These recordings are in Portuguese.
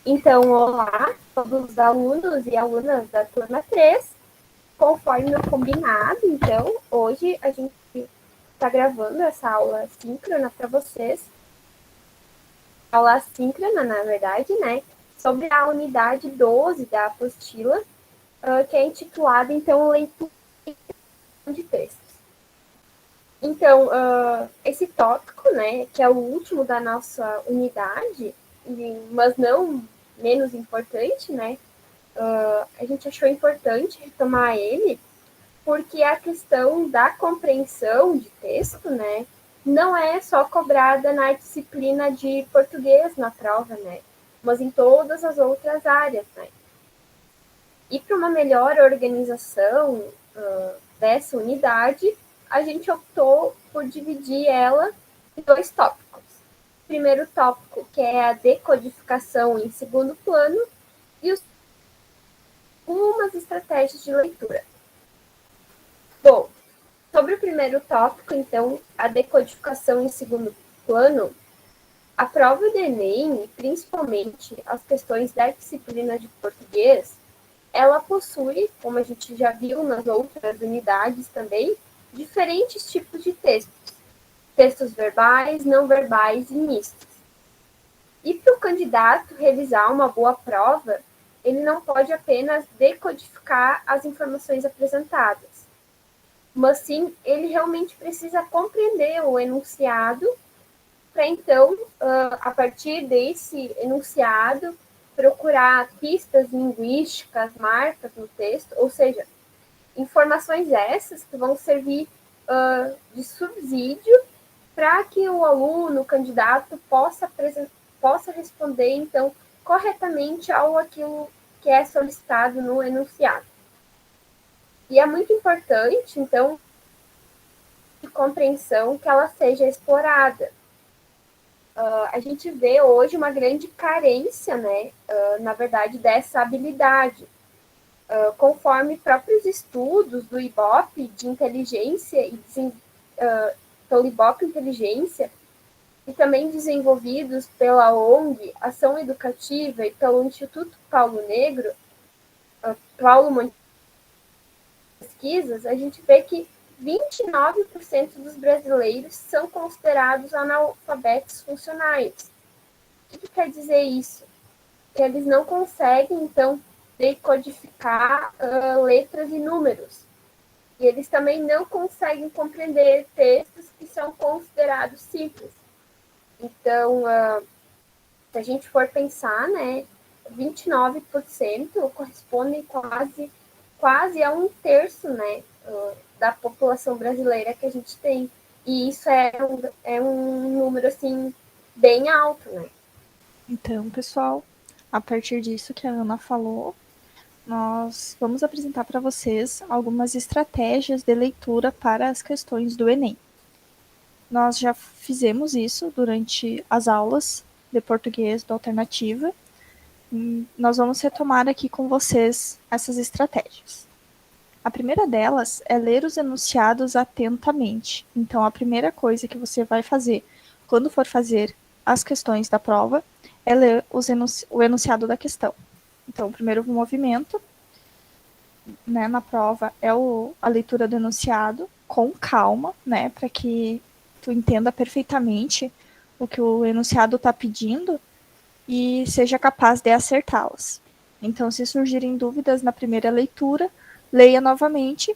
Então, olá, todos os alunos e alunas da turma 3. Conforme o combinado, então, hoje a gente está gravando essa aula síncrona para vocês. Aula síncrona, na verdade, né? Sobre a unidade 12 da apostila, que é intitulada, então, Leitura de Textos. Então, esse tópico, né, que é o último da nossa unidade, mas não menos importante, né, a gente achou importante retomar ele, porque a questão da compreensão de texto, né, não é só cobrada na disciplina de português na prova, né, mas em todas as outras áreas, né. E para uma melhor organização dessa unidade, a gente optou por dividir ela em dois tópicos. O primeiro tópico, que é a decodificação em segundo plano, e algumas estratégias de leitura. Bom, sobre o primeiro tópico, então, a decodificação em segundo plano, a prova do Enem, principalmente as questões da disciplina de português, ela possui, como a gente já viu nas outras unidades também, diferentes tipos de textos. Textos verbais, não verbais e mistos. E para o candidato realizar uma boa prova, ele não pode apenas decodificar as informações apresentadas, mas sim ele realmente precisa compreender o enunciado para então, a partir desse enunciado, procurar pistas linguísticas, marcas no texto, ou seja, informações essas que vão servir de subsídio para que o aluno, o candidato, possa responder, então, corretamente ao aquilo que é solicitado no enunciado. E é muito importante, então, de compreensão que ela seja explorada. A gente vê hoje uma grande carência, né, na verdade, dessa habilidade. Conforme próprios estudos do IBOP de inteligência pelo IBOP Inteligência, e também desenvolvidos pela ONG Ação Educativa e pelo Instituto Paulo Negro, Paulo Monteiro Pesquisas, a gente vê que 29% dos brasileiros são considerados analfabetos funcionais. O que quer dizer isso? Que eles não conseguem, então, decodificar letras e números. E eles também não conseguem compreender textos que são considerados simples. Então, se a gente for pensar, né, 29% corresponde quase a um terço, né, da população brasileira que a gente tem. E isso é um número, assim, bem alto, né? Então, pessoal, a partir disso que a Ana falou, nós vamos apresentar para vocês algumas estratégias de leitura para as questões do Enem. Nós já fizemos isso durante as aulas de português da alternativa. Nós vamos retomar aqui com vocês essas estratégias. A primeira delas é ler os enunciados atentamente. Então, a primeira coisa que você vai fazer quando for fazer as questões da prova é ler o enunciado da questão. Então, o primeiro movimento, né, na prova é a leitura do enunciado com calma, né, para que tu entenda perfeitamente o que o enunciado está pedindo e seja capaz de acertá-las. Então, se surgirem dúvidas na primeira leitura, leia novamente.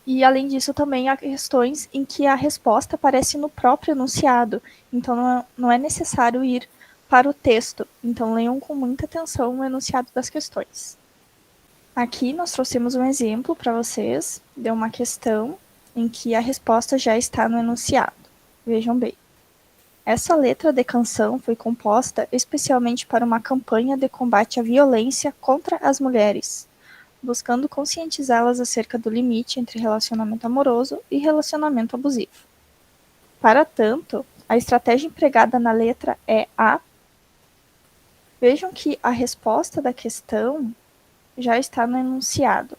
E, além disso, também há questões em que a resposta aparece no próprio enunciado. Então, não é necessário ir para o texto. Então, leiam com muita atenção o enunciado das questões. Aqui nós trouxemos um exemplo para vocês de uma questão em que a resposta já está no enunciado. Vejam bem. Essa letra de canção foi composta especialmente para uma campanha de combate à violência contra as mulheres, buscando conscientizá-las acerca do limite entre relacionamento amoroso e relacionamento abusivo. Para tanto, a estratégia empregada na letra é a. Vejam que a resposta da questão já está no enunciado.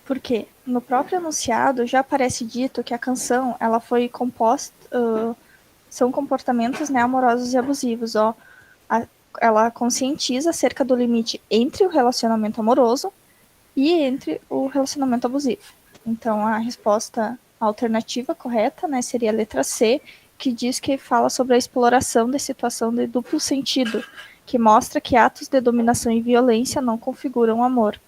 Por quê? No próprio enunciado já aparece dito que a canção ela foi composta, são comportamentos, né, amorosos e abusivos. ela conscientiza acerca do limite entre o relacionamento amoroso e entre o relacionamento abusivo. Então, a resposta alternativa correta, né, seria a letra C, que diz que fala sobre a exploração da situação de duplo sentido, que mostra que atos de dominação e violência não configuram amor.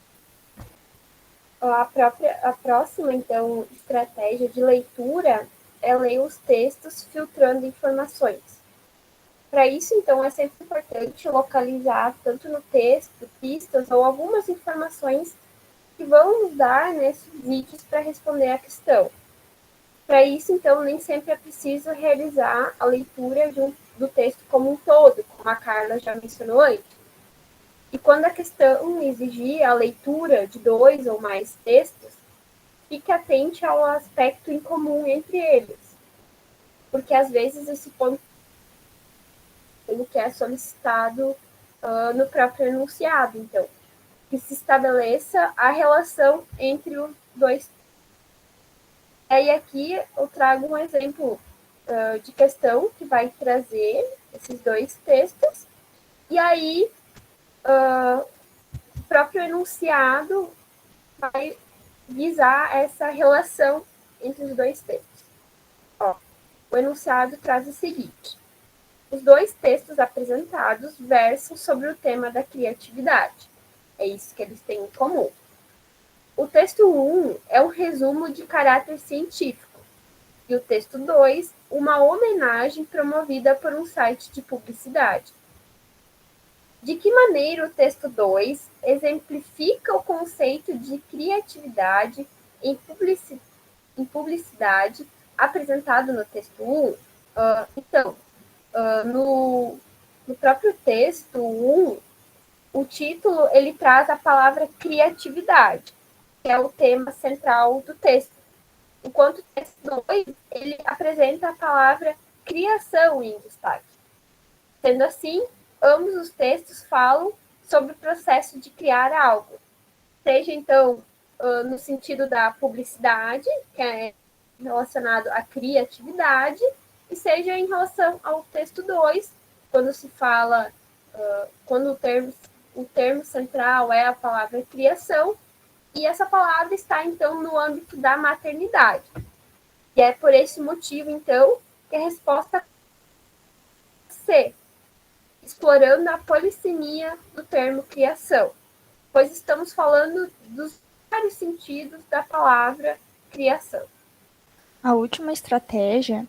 A próxima, então, estratégia de leitura é ler os textos filtrando informações. Para isso, então, é sempre importante localizar, tanto no texto, pistas ou algumas informações que vão nos dar, né, vídeos para responder à questão. Para isso, então, nem sempre é preciso realizar a leitura do texto como um todo, como a Carla já mencionou antes. E quando a questão exigir a leitura de 2 ou mais textos, fique atente ao aspecto em comum entre eles, porque às vezes esse ponto que é solicitado no próprio enunciado. Então, que se estabeleça a relação entre os dois. E aqui eu trago um exemplo de questão que vai trazer esses dois textos, e aí o próprio enunciado vai visar essa relação entre os dois textos. Ó, o enunciado traz o seguinte: os dois textos apresentados versam sobre o tema da criatividade. É isso que eles têm em comum. O texto 1 é um resumo de caráter científico, e o texto 2, uma homenagem promovida por um site de publicidade. De que maneira o texto 2 exemplifica o conceito de criatividade em publicidade apresentado no texto 1? Então, no próprio texto 1, o título ele traz a palavra criatividade, que é o tema central do texto. Enquanto o texto 2, ele apresenta a palavra criação em destaque. Sendo assim, ambos os textos falam sobre o processo de criar algo, seja então no sentido da publicidade, que é relacionado à criatividade, e seja em relação ao texto 2, quando se fala, quando o termo central é a palavra criação, e essa palavra está, então, no âmbito da maternidade. E é por esse motivo, então, que a resposta C, explorando a polissemia do termo criação, pois estamos falando dos vários sentidos da palavra criação. A última estratégia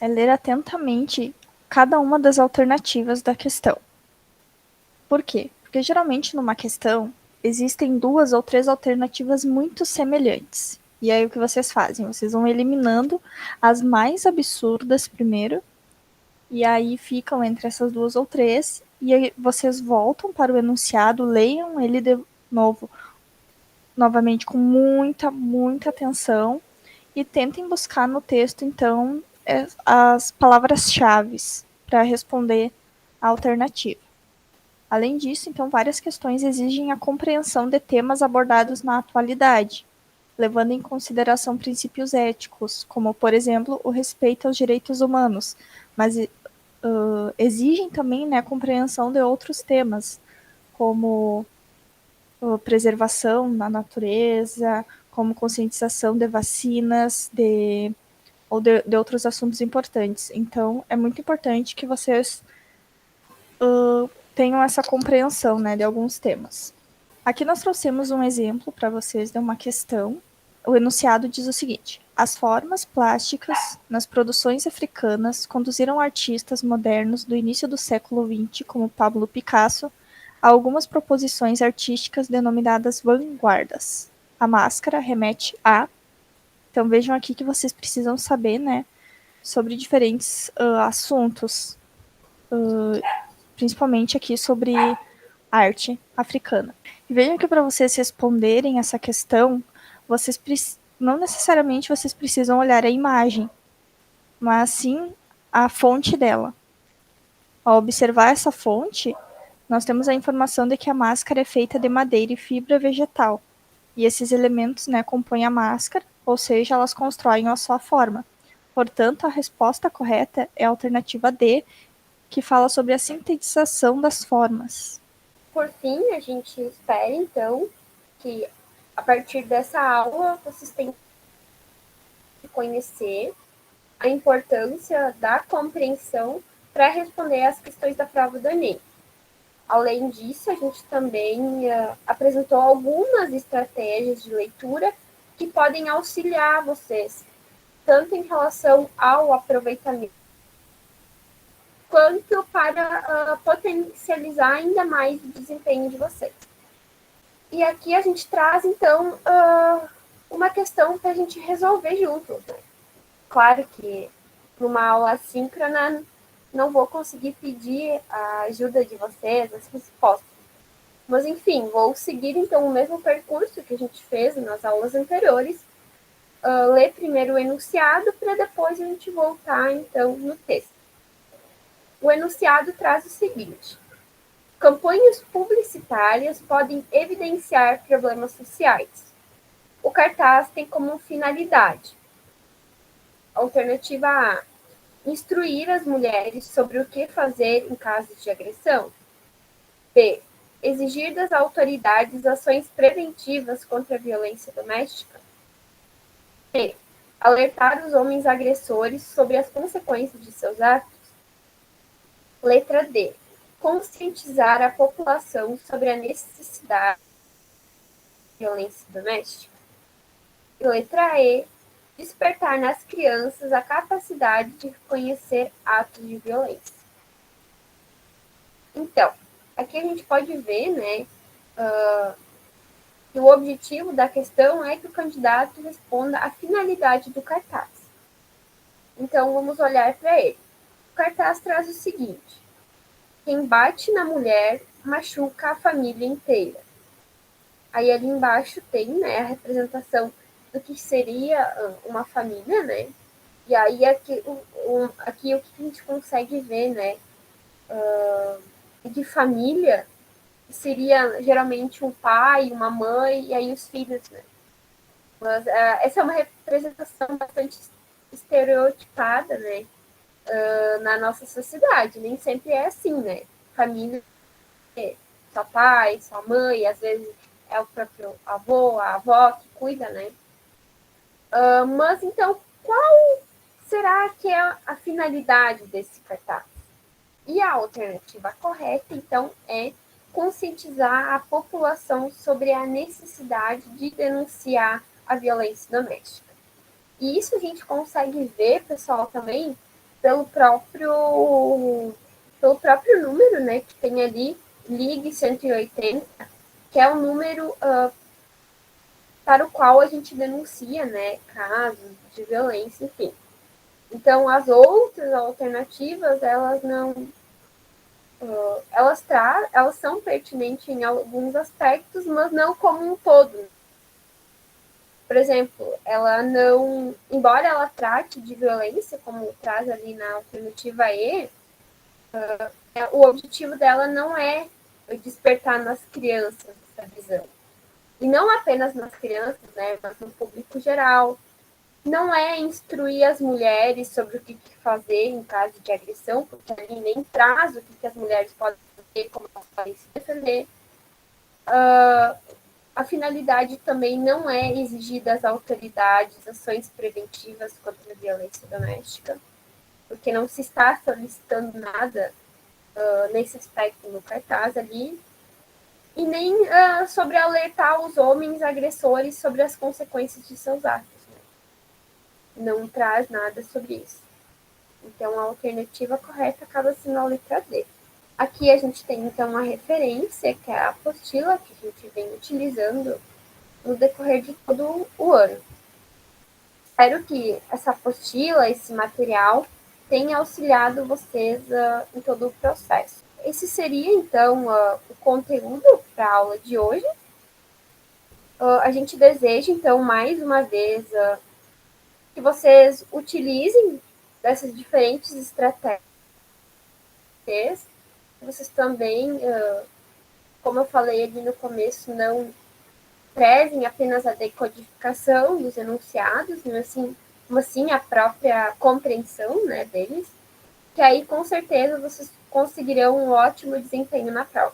é ler atentamente cada uma das alternativas da questão. Por quê? Porque geralmente numa questão existem 2 ou 3 alternativas muito semelhantes. E aí o que vocês fazem? Vocês vão eliminando as mais absurdas primeiro, e aí ficam entre essas 2 ou 3, e aí vocês voltam para o enunciado, leiam ele de novo, novamente com muita atenção, e tentem buscar no texto, então, as palavras-chave para responder a alternativa. Além disso, então, várias questões exigem a compreensão de temas abordados na atualidade, levando em consideração princípios éticos, como, por exemplo, o respeito aos direitos humanos, mas exigem também, né, a compreensão de outros temas, como preservação na natureza, como conscientização de vacinas, ou de outros assuntos importantes. Então, é muito importante que vocês tenham essa compreensão, né, de alguns temas. Aqui nós trouxemos um exemplo para vocês de uma questão. O enunciado diz o seguinte: as formas plásticas nas produções africanas conduziram artistas modernos do início do século XX, como Pablo Picasso, a algumas proposições artísticas denominadas vanguardas. A máscara remete a... Então vejam aqui que vocês precisam saber, né, sobre diferentes assuntos, principalmente aqui sobre arte africana. E vejam que para vocês responderem essa questão, vocês não necessariamente vocês precisam olhar a imagem, mas sim a fonte dela. Ao observar essa fonte, nós temos a informação de que a máscara é feita de madeira e fibra vegetal. E esses elementos, né, compõem a máscara, ou seja, elas constroem a sua forma. Portanto, a resposta correta é a alternativa D, que fala sobre a sintetização das formas. Por fim, a gente espera, então, que a partir dessa aula vocês tenham que conhecer a importância da compreensão para responder às questões da prova do Enem. Além disso, a gente também apresentou algumas estratégias de leitura que podem auxiliar vocês, tanto em relação ao aproveitamento, quanto para potencializar ainda mais o desempenho de vocês. E aqui a gente traz, então, uma questão para a gente resolver juntos, né? Claro que numa aula assíncrona não vou conseguir pedir a ajuda de vocês, as respostas. Mas, enfim, vou seguir, então, o mesmo percurso que a gente fez nas aulas anteriores, ler primeiro o enunciado, para depois a gente voltar, então, no texto. O enunciado traz o seguinte: campanhas publicitárias podem evidenciar problemas sociais. O cartaz tem como finalidade: alternativa A, instruir as mulheres sobre o que fazer em caso de agressão. B, exigir das autoridades ações preventivas contra a violência doméstica. C, alertar os homens agressores sobre as consequências de seus atos. Letra D, conscientizar a população sobre a necessidade de violência doméstica. E letra E, despertar nas crianças a capacidade de reconhecer atos de violência. Então, aqui a gente pode ver, né, que o objetivo da questão é que o candidato responda à finalidade do cartaz. Então, vamos olhar para ele. O cartaz traz o seguinte: quem bate na mulher machuca a família inteira. Aí ali embaixo tem, né, a representação do que seria uma família, né? E aí aqui o que a gente consegue ver, né, de família seria geralmente um pai, uma mãe e aí os filhos, né? Mas essa é uma representação bastante estereotipada, né, na nossa sociedade. Nem sempre é assim, né? Família é só pai, só mãe, às vezes é o próprio avô, a avó que cuida, né? Mas então, qual será que é a finalidade desse cartaz? E a alternativa correta, então, é conscientizar a população sobre a necessidade de denunciar a violência doméstica. E isso a gente consegue ver, pessoal, também pelo próprio número, né, que tem ali, Ligue 180, que é o número para o qual a gente denuncia, né, casos de violência, enfim. Então, as outras alternativas, elas não... elas são pertinentes em alguns aspectos, mas não como um todo. Por exemplo, ela não... embora ela trate de violência, como traz ali na alternativa E, o objetivo dela não é despertar nas crianças essa visão. E não apenas nas crianças, né, mas no público geral. Não é instruir as mulheres sobre o que fazer em caso de agressão, porque ali nem traz o que as mulheres podem fazer, como elas podem se defender. A finalidade também não é exigir das autoridades ações preventivas contra a violência doméstica, porque não se está solicitando nada nesse aspecto no cartaz ali, e nem sobre alertar os homens agressores sobre as consequências de seus atos. Né? Não traz nada sobre isso. Então, a alternativa correta acaba sendo a letra D. Aqui a gente tem, então, uma referência, que é a apostila, que a gente vem utilizando no decorrer de todo o ano. Espero que essa apostila, esse material, tenha auxiliado vocês em todo o processo. Esse seria, então, o conteúdo para a aula de hoje. A gente deseja, então, mais uma vez, que vocês utilizem dessas diferentes estratégias. Vocês também, como eu falei ali no começo, não prezem apenas a decodificação dos enunciados, mas sim a própria compreensão, né, deles, que aí, com certeza, vocês conseguirão um ótimo desempenho na prova.